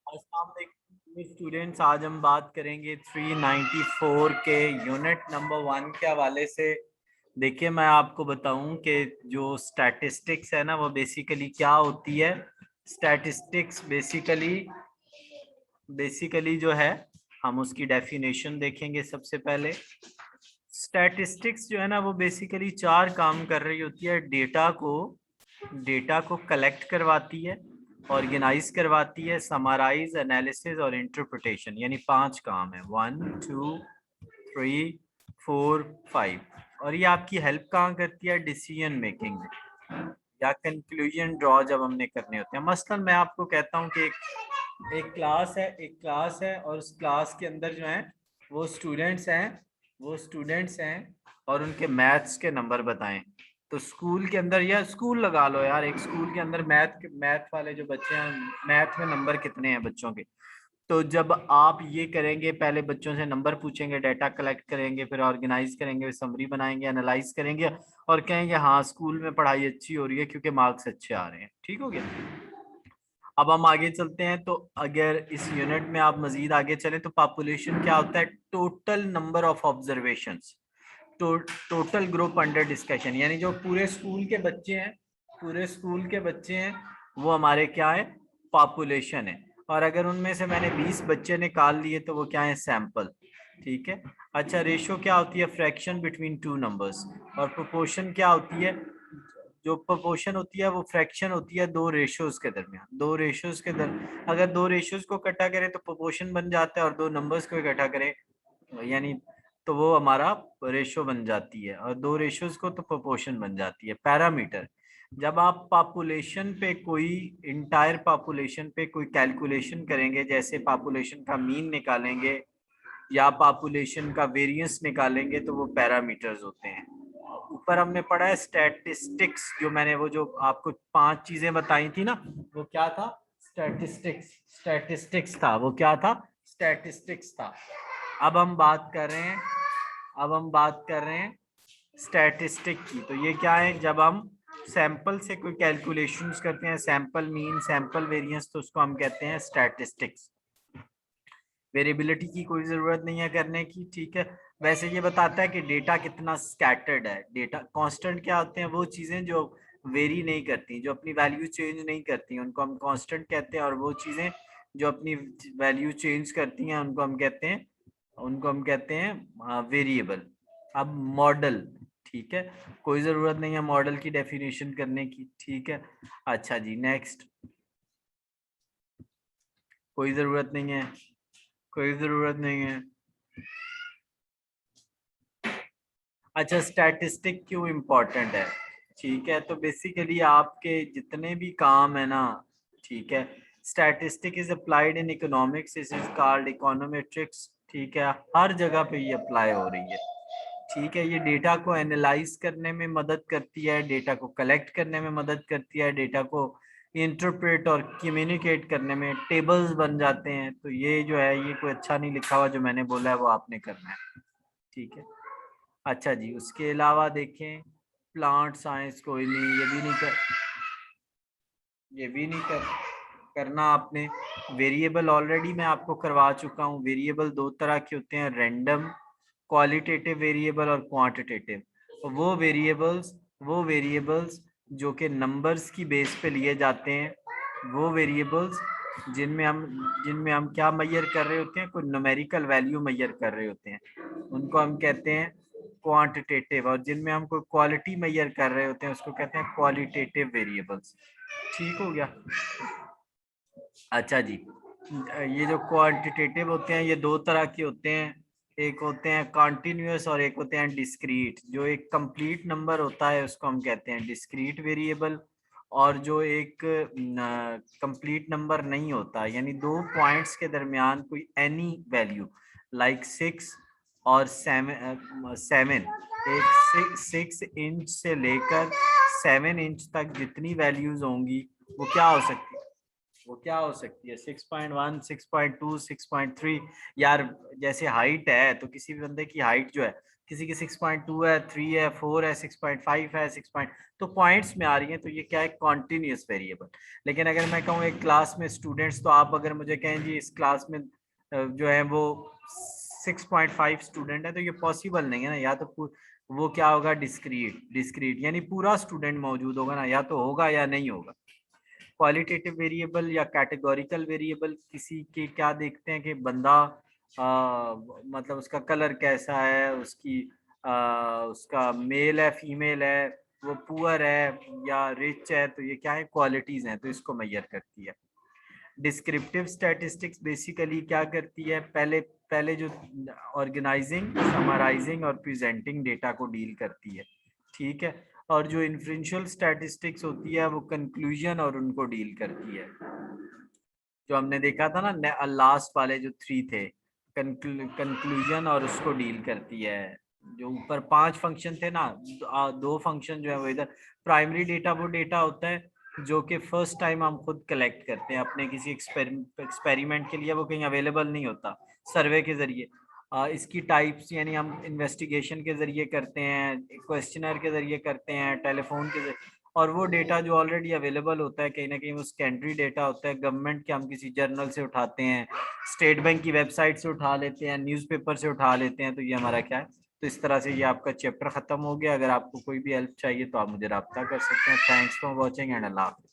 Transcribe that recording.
अस्सलाम वालेकुम स्टूडेंट्स, आज हम बात करेंगे 394 के यूनिट नंबर 1 के हवाले से। देखिए, मैं आपको बताऊं कि जो स्टैटिस्टिक्स है ना, वो बेसिकली क्या होती है। स्टैटिस्टिक्स बेसिकली जो है, हम उसकी डेफिनेशन देखेंगे सबसे पहले। स्टैटिस्टिक्स जो है ना, वो बेसिकली 4 काम कर रही होती है। डेटा को कलेक्ट करवाती है, ऑर्गेनाइज करवाती है, समराइज, एनालिसिस और इंटरप्रिटेशन, यानी 5 काम है। 1 2 3 4 5। और ये आपकी हेल्प कहाँ करती है? डिसीजन मेकिंग में, या कंक्लूजन ड्रॉ जब हमने करने होते हैं। मसलन मैं आपको कहता हूँ कि एक क्लास है और उस क्लास के अंदर जो है वो स्टूडेंट्स हैं और उनके मैथ्स के नंबर बताएं। तो स्कूल के अंदर, या स्कूल लगा लो यार, एक स्कूल के अंदर मैथ वाले जो बच्चे हैं, मैथ में नंबर कितने हैं बच्चों के। तो जब आप ये करेंगे, पहले बच्चों से नंबर पूछेंगे, डाटा कलेक्ट करेंगे, फिर ऑर्गेनाइज करेंगे, समरी बनाएंगे, एनालाइज करेंगे और कहेंगे हाँ स्कूल में पढ़ाई अच्छी हो रही है क्योंकि मार्क्स अच्छे आ रहे हैं। ठीक हो गया। अब हम आगे चलते हैं। तो अगर इस यूनिट में आप मजीद आगे चले तो पॉपुलेशन क्या होता है? Total number of observations, total group under discussion, यानी जो पूरे स्कूल के बच्चे हैं वो हमारे क्या है? पॉपुलेशन है। और अगर उनमें से मैंने 20 बच्चे निकाल लिए तो वो क्या है? सैंपल। ठीक है। अच्छा, रेशो क्या होती है? Fraction between two numbers. और प्रोपोर्शन क्या होती है? जो प्रोपोर्शन होती है वो फ्रैक्शन होती है दो रेशियोज के दरमियान। अगर दो रेशियोज को इकट्ठा करें तो प्रोपोर्शन बन जाता है, और दो नंबर्स को इकट्ठा करें यानी तो वो हमारा रेशियो बन जाती है, और दो रेशियोज को तो प्रोपोर्शन बन जाती है। पैरामीटर, जब आप इंटायर पॉपुलेशन पे कोई कैलकुलेशन करेंगे, जैसे पॉपुलेशन का मीन निकालेंगे या पॉपुलेशन का वेरिएंस निकालेंगे, तो वो पैरामीटर्स होते हैं। ऊपर हमने पढ़ा है स्टैटिस्टिक्स, जो आपको 5 चीजें बताई थी ना, वो क्या था? स्टैटिस्टिक्स था। अब हम बात कर रहे हैं स्टैटिस्टिक की। तो ये क्या है? जब हम सैंपल से कोई कैलकुलेशंस करते हैं, सैंपल मीन, सैंपल वेरिएंस, तो उसको हम कहते हैं स्टैटिस्टिक्स। वेरिएबिलिटी की कोई जरूरत नहीं है करने की। ठीक है। वैसे ये बताता है कि डेटा कितना स्कैटर्ड है। डेटा कांस्टेंट क्या होते हैं? वो चीजें जो वेरी नहीं करती, जो अपनी वैल्यू चेंज नहीं करती, उनको हम कांस्टेंट कहते हैं। और वो चीजें जो अपनी वैल्यू चेंज करती हैं, उनको हम कहते हैं वेरिएबल। अब मॉडल, ठीक है, कोई जरूरत नहीं है मॉडल की डेफिनेशन करने की। ठीक है। अच्छा जी, नेक्स्ट। कोई जरूरत नहीं है, कोई जरूरत नहीं है। अच्छा, स्टैटिस्टिक क्यों इम्पोर्टेंट है? ठीक है, तो बेसिकली आपके जितने भी काम है ना, ठीक है, statistic is applied in economics, is called econometrics. ठीक है, हर जगह पे ये अप्लाई हो रही है। ठीक है, ये डेटा को एनालाइज करने में मदद करती है, डेटा को कलेक्ट करने में मदद करती है, डेटा को इंटरप्रेट और कम्युनिकेट करने में। टेबल्स बन जाते हैं। तो ये जो है, ये कोई अच्छा नहीं लिखा हुआ, जो मैंने बोला है वो आपने करना है। ठीक है। अच्छा जी, उसके अलावा देखें, प्लांट साइंस कोई नहीं, ये भी नहीं करना आपने। वेरिएबल ऑलरेडी मैं आपको करवा चुका हूँ। वेरिएबल दो तरह के होते हैं, रैंडम क्वालिटेटिव वेरिएबल और क्वांटिटेटिव। वो वेरिएबल्स जो कि नंबर्स की बेस पे लिए जाते हैं, वो वेरिएबल्स जिनमें हम क्या मैयर कर रहे होते हैं? कोई न्यूमेरिकल वैल्यू मैयर कर रहे होते हैं, उनको हम कहते हैं क्वांटिटेटिव। और जिनमें हम कोई क्वालिटी मैयर कर रहे होते हैं, उसको कहते हैं क्वालिटेटिव वेरिएबल्स। ठीक हो गया। अच्छा जी, ये जो क्वांटिटेटिव होते हैं, ये दो तरह के होते हैं। एक होते हैं कॉन्टिन्यूस और एक होते हैं डिस्क्रीट। जो एक कंप्लीट नंबर होता है उसको हम कहते हैं डिस्क्रीट वेरिएबल, और जो एक कंप्लीट नंबर नहीं होता, यानी दो पॉइंट्स के दरमियान कोई एनी वैल्यू, लाइक 6 और 7, एक 6 इंच से लेकर 7 इंच तक जितनी वैल्यूज होंगी, वो क्या हो सकती है? 6.1, 6.2, 6.3। यार, जैसे हाइट है तो किसी भी बंदे की हाइट जो है किसी की 6.2 है, 3 है, 4 है, 6.5 है, 6 पॉइंट, तो पॉइंट्स में आ रही है, तो ये क्या है, कॉन्टिन्यूस वेरिएबल। लेकिन अगर मैं कहूँ एक क्लास में स्टूडेंट्स, तो आप अगर मुझे कहें जी इस क्लास में जो है वो 6.5 स्टूडेंट है, तो ये पॉसिबल नहीं है ना, या तो वो क्या होगा, डिस्क्रीट, डिस्क्रीट यानी पूरा स्टूडेंट मौजूद होगा ना, या तो होगा या नहीं होगा। क्वालिटेटिव वेरिएबल या कैटेगोरिकल वेरिएबल किसी के क्या देखते हैं कि बंदा मतलब उसका कलर कैसा है, उसका मेल है, फीमेल है, वो पुअर है या रिच है, तो ये क्या है, क्वालिटीज हैं, तो इसको मेजर करती है। डिस्क्रिप्टिव स्टैटिस्टिक्स बेसिकली क्या करती है, पहले पहले जो ऑर्गेनाइजिंग, समराइजिंग और प्रेजेंटिंग डेटा को डील करती है, ठीक है। और जो इन्फ्रेंशियल स्टैटिस्टिक्स होती है वो कंक्लूजन और उनको डील करती है। जो हमने देखा था ना लास्ट वाले जो 3 थे, कंक्लूजन और उसको डील करती है। जो ऊपर 5 फंक्शन थे ना, 2 फंक्शन जो है वो इधर, प्राइमरी डेटा वो डेटा होता है जो कि फर्स्ट टाइम हम खुद कलेक्ट करते हैं अपने किसी एक्सपेरिमेंट के लिए, वो कहीं अवेलेबल नहीं होता, सर्वे के जरिए। इसकी टाइप्स यानी हम इन्वेस्टिगेशन के जरिए करते हैं, क्वेश्चनर के जरिए करते हैं, टेलीफोन के जरिए। और वो डेटा जो ऑलरेडी अवेलेबल होता है कहीं ना कहीं वो सेकेंडरी डेटा होता है, गवर्नमेंट के हम किसी जर्नल से उठाते हैं, स्टेट बैंक की वेबसाइट से उठा लेते हैं, न्यूज़पेपर से उठा लेते हैं, तो ये हमारा क्या है। तो इस तरह से ये आपका चैप्टर खत्म हो गया। अगर आपको कोई भी हेल्प चाहिए तो आप मुझे रब्ता कर सकते हैं। थैंक्स फॉर वॉचिंग एंड अल्लाह हाफिज़।